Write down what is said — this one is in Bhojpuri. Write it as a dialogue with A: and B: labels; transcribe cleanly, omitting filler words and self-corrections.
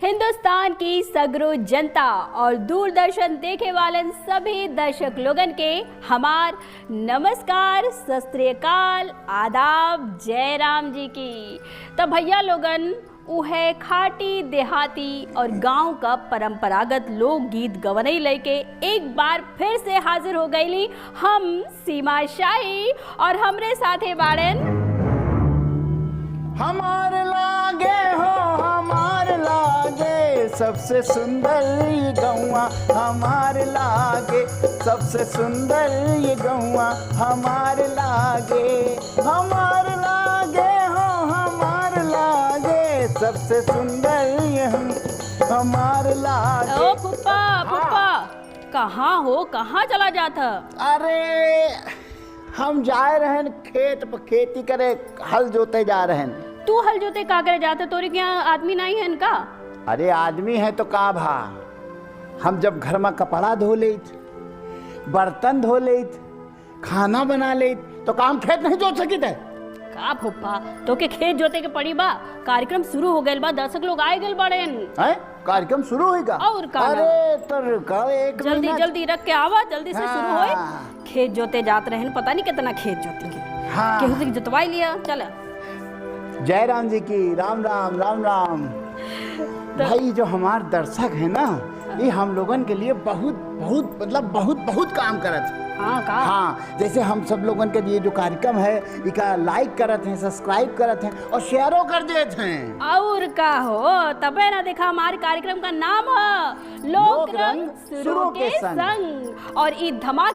A: हिंदुस्तान की सगरो जनता और दूरदर्शन देखे वालन सभी दर्शक लोगन के हमार नमस्कार, सत श्री अकाल, आदाब, जय राम जी की। तो भैया लोगन उहे खाटी देहाती और गांव का परंपरागत लोकगीत गवनई लेके एक बार फिर से हाजिर हो गईली हम सीमा शाही और हमरे साथे बाड़न
B: हमार लागे हो हमार लागे सबसे सुंदर ये गौवा हमार लागे सबसे सुंदर ये गौवा हमार लागे हमार लागे हो हमार लागे सबसे सुंदर ये हमार लागे।
A: ओ पुप्पा पुप्पा कहाँ हो, कहाँ चला जाता?
B: अरे हम जाए रहन खेत पर खेती करे, हल जोते जा रहन।
A: तू हल जोते का करे जाते? तोरे क्या आदमी नहीं है इनका?
B: अरे आदमी है तो का भा, हम जब घर में कपड़ा धो लेत, बर्तन धो लेत, खाना बना लेत, तो काम खेत नहीं जोत सकित है
A: का फुप्पा? तो के खेत जोते के पड़ी बा। कार्यक्रम शुरू हो गइल बा, दर्शक लोग आए गइल बाड़ेन।
B: हैं? कार्यक्रम शुरू होएगा?
A: और का?
B: अरे तो का एक
A: जल्दी
B: महीना...
A: जल्दी रख के आवा, जल्दी से शुरू होए।
B: हाँ।
A: खेत जोते जात रहन, पता नहीं कितना खेत जोती के।
B: हाँ।
A: केहू से जोतवाई लिया, चल।
B: जय राम जी की, राम राम राम राम। भाई जो हमार दर्शक है ना, ये हम लोगन के लिए बहुत बहुत मतलब बहुत बहुत काम करत है।
A: हाँ का?
B: हाँ, जैसे हम सब लोगन के ये जो कार्यक्रम है इका लाइक करत हैं, सब्सक्राइब करत हैं और शेयरों कर देते हैं।
A: और का हो, तबे ना देखा हमारे कार्यक्रम का नाम है लोक रंग शुरू के संग। और ई धमाके